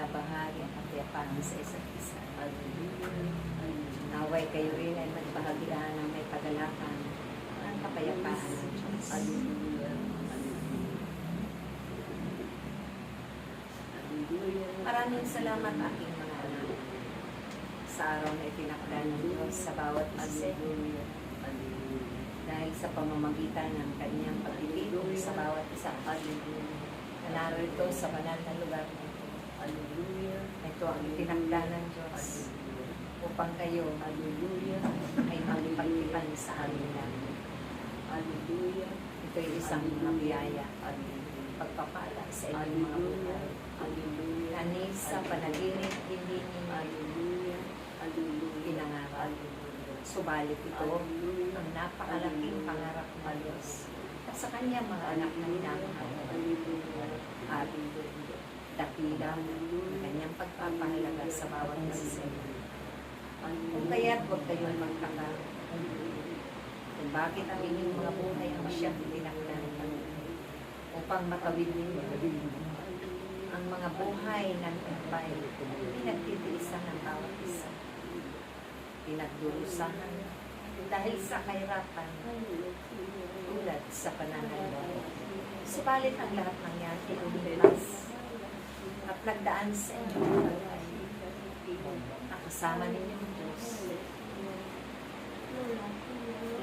binabahagi ang kapayapaan sa isa't isa. Naway kayo rin ay magbahagian ng may kagalakan ang kapayapaan ng Diyos. Maraming salamat aking mga anak sa araw na itinakda ng Diyos sa bawat isa. Dahil sa pamamagitan ng kanyang pagtitipon sa bawat isa. Narito sa banal na lugar na ito. Ito ang itinakda ng Diyos upang kayo ay magpagtipan sa amin namin. Ito ay isang biyaya at pagpapala sa inyong mga buhay. Ani sa panaginip, hindi ninyo pinangarap. Subalit ito ang napakalaking pangarap ng Diyos at sa kanyang mga anak na minamahal at dakila ng kanyang pagpapahalaga sa bawat isa. Kung kaya't huwag kayong magtaka kung bakit ang inyong mga buhay ang siyang tinakda upang matawid ninyo ang mga buhay ng imbay pinagtitiisan ng bawat isa. Pinagdurusahan dahil sa kahirapan tulad sa pananalaman. Subalit ang lahat ng yan ay umilas at nagdaan sa inyong buhay. Nakasama ninyong Diyos.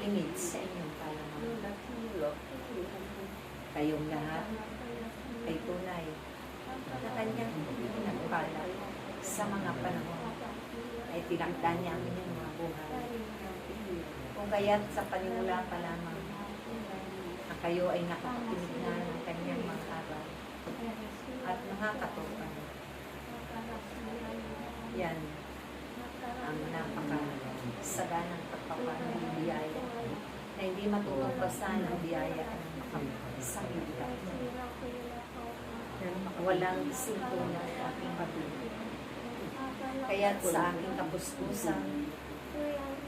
Lingid sa inyong palamang. Kayong lahat ay tunay na kanyang pinagpala sa mga panahon ay tinakda niya ang inyong mga buhay. Kung kaya't sa panimula pa lamang na kayo ay nakapakinig na ng kanyang mga aral at mga katupan. Yan ang napakasaganang pagpapalang biyaya na hindi matutungbasan ang biyaya ng makasakit ka. Walang sintola sa aking pag-ibig. Kaya't sa aking kapuspusan,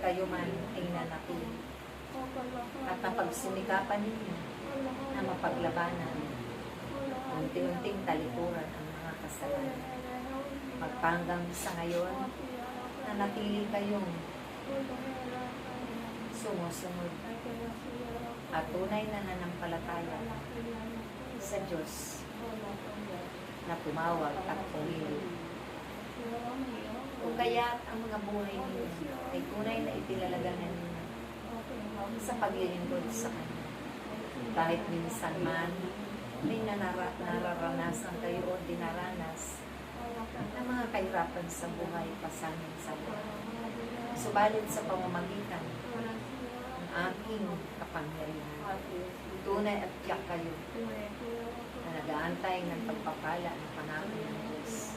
kayo man ay nanatili. At napagsumikapan ninyo na mapaglabanan, unti-unting talikuran ang mga kasalanan. Magpanggang sa ngayon, nanatili kayong sumusunod at tunay na nanampalataya sa Diyos na tumawag at pumili. Kung kaya't ang mga buhay ninyo ay tunay na itinalaganan ninyo sa paglilingkod sa Kanya. Kahit minsan man may nararanasan kayo o dinaranas ng mga kahirapan sa buhay pasanin sa buhay. Subalit sa pamamagitan ng aking kapangyarihan, tunay at tiyak kayo na nag-aantay ng pagpapala ng pangako ng Diyos.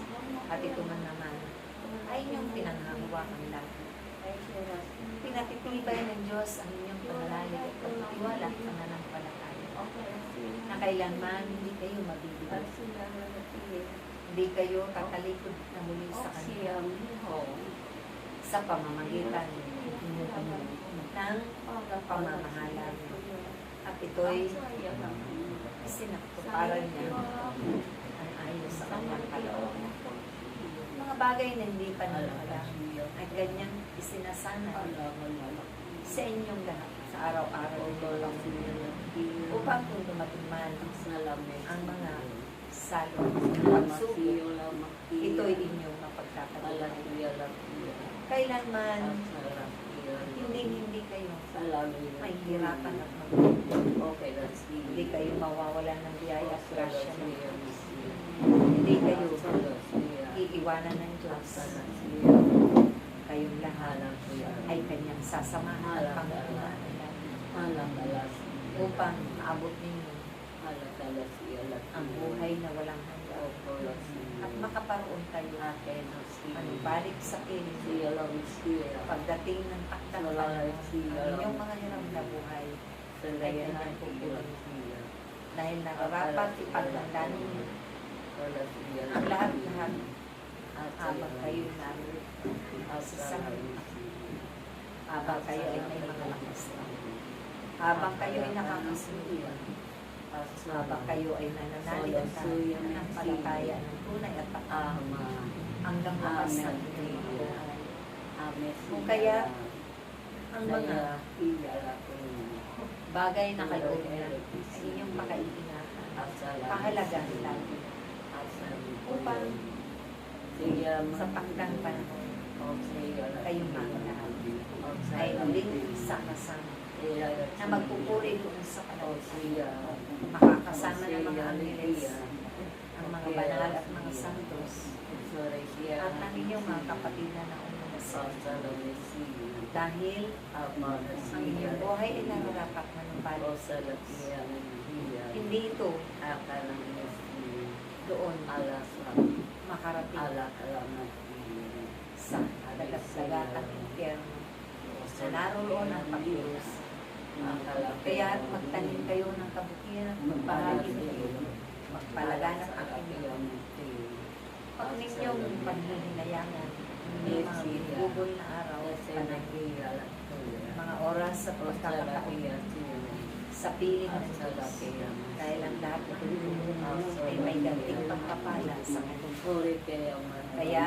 At ito man naman ay inyong pinanghahawakan lagi. Pinatitibay ng Diyos ang inyong pananalig at pagtitiwala at pananampalataya. Na kailanman hindi kayo mabibigat. Hindi kayo tatalikod na muli sa Kanya sa pamamagitan ng pamamahalan. At ito'y sinaktuparan niya ang ayos sa Kanyang kalooban. Mga bagay na hindi paniniwala ay ganyang isinasanay sa inyong lahat sa araw-araw upang kung dumating man ang mga salot ng pagsubok, ito'y inyong mapagtataguan. Kailanman hindi kayo mahihirapan at hindi kayo mawawalan ng biyaya at grasya ng Diyos. Hindi kayo iiwanan ng Diyos. Kayong lahat ay Kanyang sasamahan at pangalaman upang maabot ninyo ang buhay na walang hanggan at makaparoon kayo manubalik sa piling pagdating ng takdang panahon ang inyong mga hirap na buhay ay Kanyang pupunan dahil nararapat ipagdanda ninyo ang lahat-lahat habang kayo narito sa sangin, habang kayo ay may mga lakas, habang kayo ay nakakasunod habang kayo ay nananalig at palataya ng tunay at tapat hanggang wakas ng inyong buhay. Kung kaya, ang mga bagay na kaloob niya ay inyong pakaiingatan, pahalagahan lagi, upang sa takdang panahon kayong mga lahat ay uling sama-sama na magpupuri doon sa panahon, makakasama ng mga angeles, ang mga banal at mga santos, at ang inyong mga kapatid na naunang dahil ang inyong buhay ay nararapat manumpalo sa Diyos. Hindi ito doon makarating sa dagat-dagatang impyerno na naroon ang pag-ius. Kaya magtanim kayo ng kabutihan, magbahagi kayo, magpalaganap ang inyong pag ninyong panghihinayangan, may mga binubol na araw, panahon, mga oras sa pagkakataon sa piling ng Diyos, dahil ang lahat ay may ganting pagpapala sa kanyang. Kaya,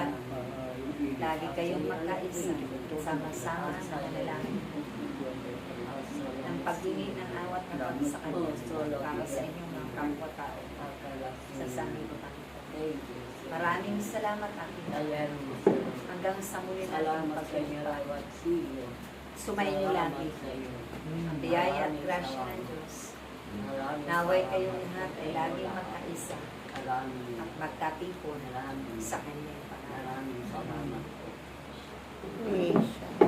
lagi kayong magkaisa, sama-sama sa manalangin ng paghingi ng awat na pag sa kanya para sa inyong mga kapwa-tao sa sanlibutan. Maraming salamat aking hanggang sa muli natin pagkakita. Sumayin lagi ang biyaya at grasya ng Diyos. Naway kayong lahat ay laging magkaisa at magkatipon sa kanyang pangalan. Yes.